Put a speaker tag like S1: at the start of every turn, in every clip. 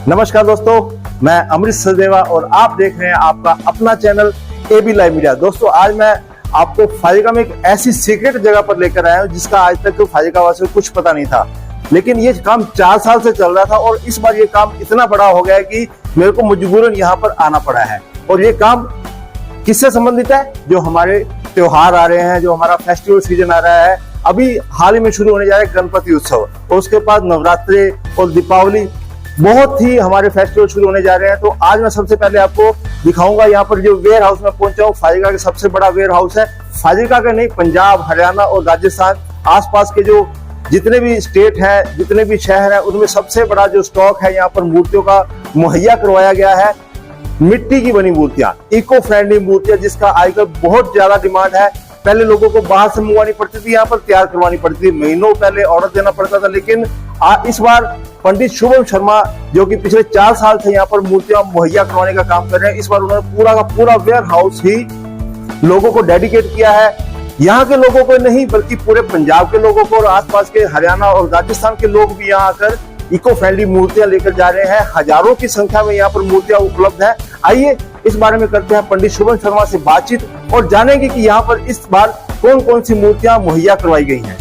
S1: नमस्कार दोस्तों, मैं अमृत सचदेवा और आप देख रहे हैं आपका अपना चैनल एबी लाइव मीडिया। दोस्तों, आज मैं आपको फाजिल्का में एक ऐसी सीक्रेट जगह पर लेकर आया हूं जिसका आज तक तो फाजिल्का वासियों को कुछ पता नहीं था, लेकिन ये काम 4 साल से चल रहा था और इस बार ये काम इतना बड़ा हो गया है कि मेरे को मजबूरन यहाँ पर आना पड़ा है। और ये काम किससे संबंधित है? जो हमारे त्योहार आ रहे हैं, जो हमारा फेस्टिवल सीजन आ रहा है, अभी हाल ही में शुरू होने जा रहा है गणपति उत्सव और उसके बाद नवरात्रि और दीपावली, बहुत ही हमारे फेस्टिवल शुरू होने जा रहे हैं। तो आज मैं सबसे पहले आपको दिखाऊंगा यहाँ पर जो वेयर हाउस में पहुंचा हूँ। फाजिल्का के सबसे बड़ा वेयर हाउस है, फाजिल्का का नहीं, पंजाब, हरियाणा और राजस्थान आसपास के जो जितने भी स्टेट है, जितने भी शहर है, उनमें सबसे बड़ा जो स्टॉक है यहाँ पर मूर्तियों का मुहैया करवाया गया है। मिट्टी की बनी मूर्तियां, इको फ्रेंडली मूर्तियां, जिसका आजकल बहुत ज्यादा डिमांड है। पहले लोगों को बाहर से मंगवानी पड़ती थी, यहाँ पर तैयार करवानी पड़ती थी, महीनों पहले ऑर्डर देना पड़ता था। लेकिन इस बार पंडित शुभम शर्मा, जो कि पिछले 4 साल से यहाँ पर मूर्तियां मुहैया करवाने का काम कर रहे हैं, इस बार उन्होंने पूरा का पूरा वेयर हाउस ही लोगों को डेडिकेट किया है। यहाँ के लोगों को नहीं, बल्कि पूरे पंजाब के लोगों को और आसपास के हरियाणा और राजस्थान के लोग भी यहाँ आकर इको फ्रेंडली मूर्तियां लेकर जा रहे हैं। हजारों की संख्या में यहाँ पर मूर्तियां उपलब्ध है। आइए इस बारे में करते हैं पंडित शुभम शर्मा से बातचीत और जानेंगे कि यहाँ पर इस बार कौन कौन सी मूर्तियां मुहैया करवाई गई हैं।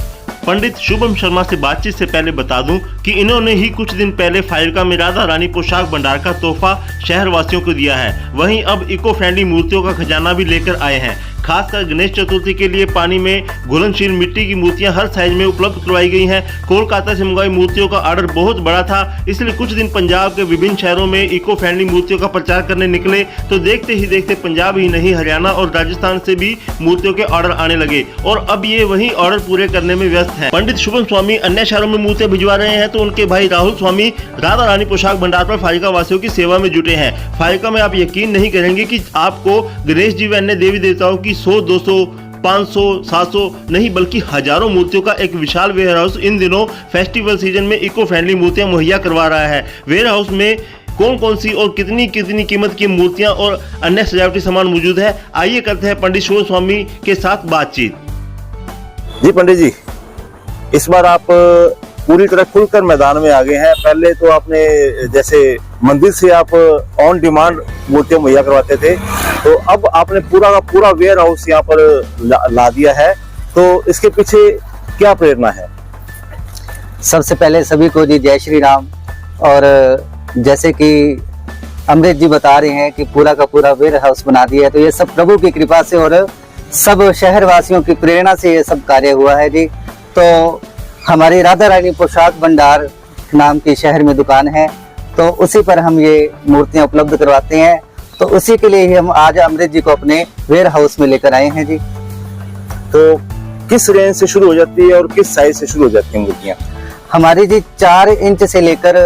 S2: पंडित शुभम शर्मा से बातचीत से पहले बता दूं कि इन्होंने ही कुछ दिन पहले फाजिल्का में राधा रानी पोशाक भंडार का तोहफा शहर वासियों को दिया है। वहीं अब इको फ्रेंडली मूर्तियों का खजाना भी लेकर आए हैं। खासकर गणेश चतुर्थी के लिए पानी में घुलनशील मिट्टी की मूर्तियां हर साइज में उपलब्ध करवाई गई हैं। कोलकाता से मंगवाई मूर्तियों का ऑर्डर बहुत बड़ा था, इसलिए कुछ दिन पंजाब के विभिन्न शहरों में इको फ्रेंडली मूर्तियों का प्रचार करने निकले तो देखते ही देखते पंजाब ही नहीं, हरियाणा और राजस्थान से भी मूर्तियों के ऑर्डर आने लगे और अब ये वही ऑर्डर पूरे करने में व्यस्त है। पंडित शुभम स्वामी अन्य शहरों में मूर्तियां भिजवा रहे हैं तो उनके भाई राहुल स्वामी राधा रानी पोशाक भंडार पर फाजिल्का वासियों की सेवा में जुटे हैं। फाजिल्का में आप यकीन नहीं करेंगे कि आपको गणेश जी व अन्य देवी देवताओं की 100, 200, 500, 700 नहीं बल्कि हजारों मूर्तियों का एक विशाल वेयर हाउस इन दिनों फेस्टिवल सीजन में इको फ्रेंडली मूर्तियां मुहैया करवा रहा है। वेयर हाउस में कौन कौन सी और कितनी कितनी कीमत की मूर्तियां और अन्य सजावटी सामान मौजूद है, आइए करते हैं पंडित शुभम स्वामी के साथ बातचीत।
S1: जी पंडित जी, इस बार आप पूरी तरह खुलकर मैदान में आ गए हैं। पहले तो आपने जैसे मंदिर से आप ऑन डिमांड मूर्तियां मुहैया करवाते थे, तो अब आपने पूरा का पूरा वेयर हाउस यहाँ पर ला दिया है। तो इसके पीछे क्या प्रेरणा है?
S3: सबसे पहले सभी को जी जय श्री राम। और जैसे कि अमृत जी बता रहे हैं कि पूरा का पूरा वेयर हाउस बना दिया है, तो ये सब प्रभु की कृपा से और सब शहर वासियों की प्रेरणा से ये सब कार्य हुआ है जी। तो हमारी राधा रानी पोशाक भंडार नाम की शहर में दुकान है, तो उसी पर हम ये मूर्तियां उपलब्ध करवाते हैं। तो उसी के लिए ही हम आज अमृत जी को अपने वेयर हाउस में लेकर आए हैं जी।
S1: तो किस रेंज से शुरू हो जाती है और किस साइज से शुरू हो जाती है मूर्तियां?
S3: हमारी जी 4 इंच से लेकर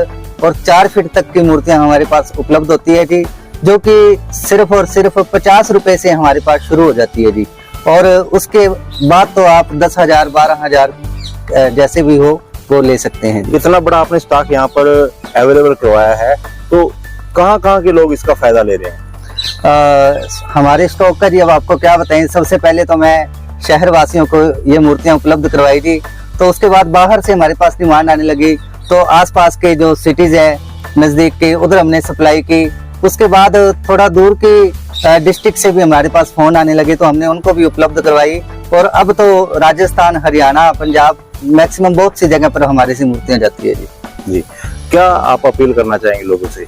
S3: और 4 फीट तक की मूर्तियां हमारे पास उपलब्ध होती है जी, जो कि सिर्फ और सिर्फ 50 रुपए से हमारे पास शुरू हो जाती है जी। और उसके बाद तो आप 10,000, 12,000 जैसे भी हो वो ले सकते हैं।
S1: इतना बड़ा आपने स्टॉक यहाँ पर अवेलेबल करवाया है, तो कहाँ के लोग इसका फायदा ले रहे हैं?
S3: हमारे स्टॉक का जी अब आपको क्या बताएं। सबसे पहले तो मैं शहर वासियों को ये मूर्तियां उपलब्ध करवाई थी, तो उसके बाद बाहर से हमारे पास डिमांड आने लगी, तो आसपास के जो सिटीज है नजदीक के, उधर हमने सप्लाई की। उसके बाद थोड़ा दूर की डिस्ट्रिक्ट से भी हमारे पास फोन आने लगे, तो हमने उनको भी उपलब्ध करवाई। और अब तो राजस्थान, हरियाणा, पंजाब, मैक्सिमम बहुत सी जगह पर हमारे से मूर्तियां जाती है
S1: जी। क्या आप अपील करना चाहेंगे लोगों से?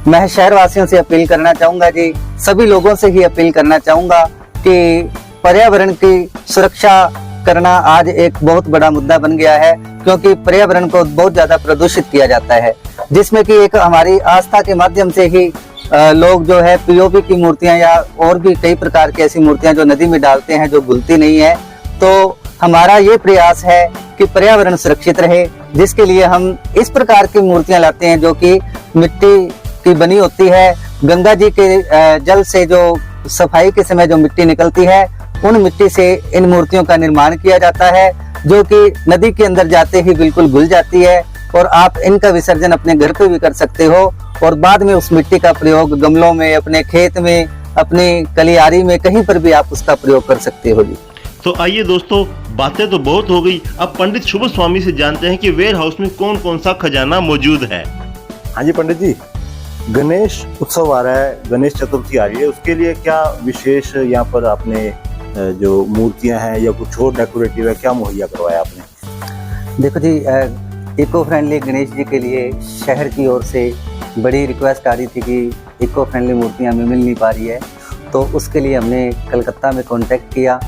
S3: मैं शहर वासियों से अपील करना चाहूंगा जी, सभी लोगों से ही अपील करना चाहूंगा कि पर्यावरण की सुरक्षा करना आज एक बहुत बड़ा मुद्दा बन गया है, क्योंकि पर्यावरण को बहुत ज्यादा प्रदूषित किया जाता है, जिसमें कि एक हमारी आस्था के माध्यम से ही लोग जो है पीओपी की मूर्तियां या और भी कई प्रकार की ऐसी मूर्तियां जो नदी में डालते हैं, जो घुलती नहीं है। तो हमारा ये प्रयास है कि पर्यावरण सुरक्षित रहे, जिसके लिए हम इस प्रकार की मूर्तियां लाते हैं जो कि मिट्टी की बनी होती है। गंगा जी के जल से जो सफाई के समय जो मिट्टी निकलती है, उन मिट्टी से इन मूर्तियों का निर्माण किया जाता है, जो कि नदी के अंदर जाते ही बिल्कुल घुल जाती है। और आप इनका विसर्जन अपने घर पे भी कर सकते हो और बाद में उस मिट्टी का प्रयोग गमलों में, अपने खेत में, अपनी कलियारी में, कहीं पर भी आप उसका प्रयोग कर सकते हो जी।
S2: तो आइए दोस्तों, बातें तो बहुत हो गई, अब पंडित शुभम स्वामी से जानते हैं कि वेयर हाउस में कौन कौन सा खजाना मौजूद है।
S1: हाँ जी पंडित जी, गणेश उत्सव आ रहा है, गणेश चतुर्थी आ रही है, उसके लिए क्या विशेष यहाँ पर आपने जो मूर्तियां हैं या कुछ और डेकोरेटिव है क्या मुहैया करवाया आपने?
S3: देखो जी, इको फ्रेंडली गणेश जी के लिए शहर की ओर से बड़ी रिक्वेस्ट आ रही थी कि इको फ्रेंडली मूर्तियाँ हमें मिल नहीं पा रही है, तो उसके लिए हमने कलकत्ता में कांटेक्ट किया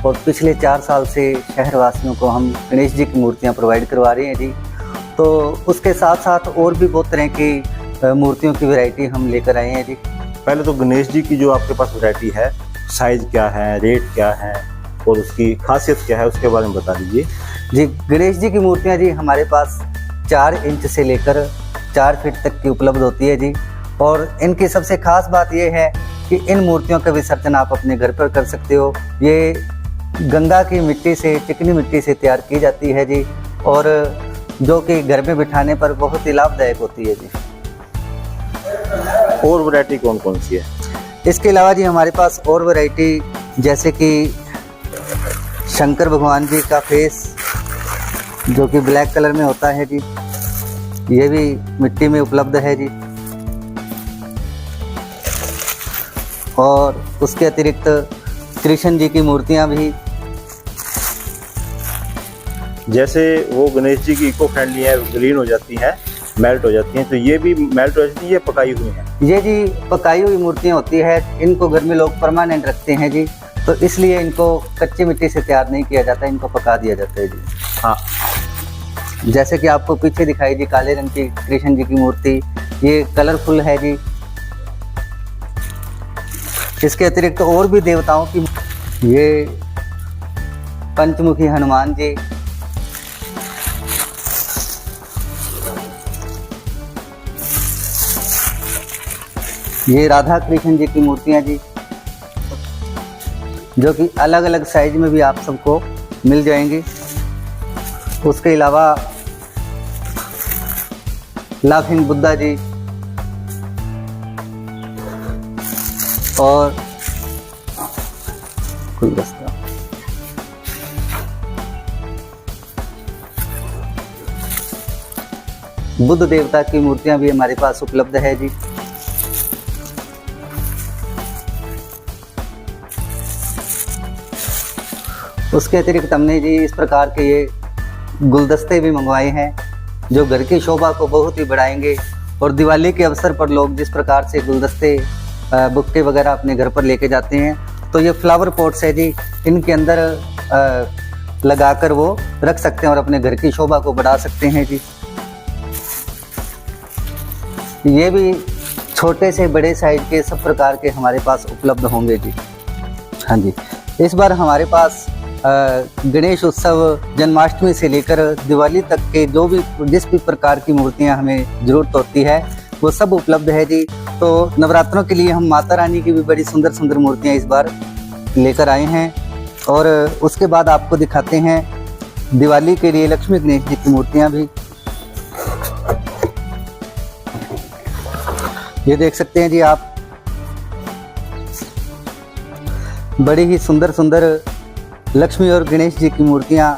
S3: और पिछले 4 साल से शहर वासियों को हम गणेश जी की मूर्तियाँ प्रोवाइड करवा रहे हैं जी। तो उसके साथ साथ और भी बहुत तरह की मूर्तियों की वैरायटी हम लेकर आए हैं जी।
S1: पहले तो गणेश जी की जो आपके पास वैरायटी है, साइज क्या है, रेट क्या है और उसकी खासियत क्या है, उसके बारे में बता दीजिए।
S3: जी, गणेश जी की मूर्तियाँ जी हमारे पास 4 इंच से लेकर 4 फीट तक की उपलब्ध होती है जी। और इनकी सबसे खास बात यह है कि इन मूर्तियों का विसर्जन आप अपने घर पर कर सकते हो। ये गंगा की मिट्टी से, चिकनी मिट्टी से तैयार की जाती है जी, और जो कि घर में बिठाने पर बहुत ही लाभदायक होती है जी।
S1: और वैरायटी कौन कौन सी है?
S3: इसके अलावा जी हमारे पास और वैरायटी जैसे कि शंकर भगवान जी का फेस जो कि ब्लैक कलर में होता है जी, ये भी मिट्टी में उपलब्ध है जी। और उसके अतिरिक्त कृष्ण जी की मूर्तियां भी,
S1: जैसे वो गणेश जी की इको फ्रेंडली है, ग्रीन हो जाती हैं, मेल्ट हो जाती हैं, तो ये भी मेल्ट हो जाती है, ये पकाई हुई हैं?
S3: ये जी पकाई हुई मूर्तियां होती है। इनको घर में लोग परमानेंट रखते हैं जी, तो इसलिए इनको कच्ची मिट्टी से तैयार नहीं किया जाता, इनको पका दिया जाता है जी।
S1: हाँ,
S3: जैसे कि आपको पीछे दिखाई जी काले रंग की कृष्ण जी की मूर्ति, ये कलरफुल है जी। इसके अतिरिक्त और भी देवताओं की, ये पंचमुखी हनुमान जी, ये राधा कृष्ण जी की मूर्तियां जी, जो कि अलग अलग साइज में भी आप सबको मिल जाएंगी। उसके अलावा लाफिंग बुद्धा जी और गुलदस्ता, बुद्ध देवता की मूर्तियां भी हमारे पास उपलब्ध है जी। उसके अतिरिक्त हमने जी इस प्रकार के ये गुलदस्ते भी मंगवाए हैं जो घर की शोभा को बहुत ही बढ़ाएंगे। और दिवाली के अवसर पर लोग जिस प्रकार से गुलदस्ते, बुक्के वगैरह अपने घर पर लेके जाते हैं, तो ये फ्लावर पॉट्स है जी, इनके अंदर लगाकर वो रख सकते हैं और अपने घर की शोभा को बढ़ा सकते हैं जी। ये भी छोटे से बड़े साइज के सब प्रकार के हमारे पास उपलब्ध होंगे जी। हाँ जी, इस बार हमारे पास गणेश उत्सव, जन्माष्टमी से लेकर दिवाली तक के जिस भी प्रकार की मूर्तियां हमें ज़रूरत होती है वो सब उपलब्ध है जी। तो नवरात्रों के लिए हम माता रानी की भी बड़ी सुंदर सुंदर मूर्तियां इस बार लेकर आए हैं। और उसके बाद आपको दिखाते हैं दिवाली के लिए लक्ष्मी गणेश जी की मूर्तियां भी। ये देख सकते हैं जी आप, बड़ी ही सुंदर सुंदर लक्ष्मी और गणेश जी की मूर्तियां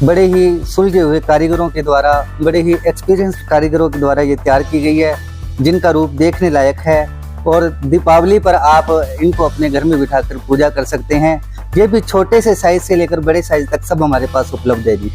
S3: बड़े ही सुलझे हुए कारीगरों के द्वारा, बड़े ही एक्सपीरियंस्ड कारीगरों के द्वारा ये तैयार की गई है, जिनका रूप देखने लायक है। और दीपावली पर आप इनको अपने घर में बिठाकर पूजा कर सकते हैं। ये भी छोटे से साइज से लेकर बड़े साइज तक सब हमारे पास उपलब्ध है जी।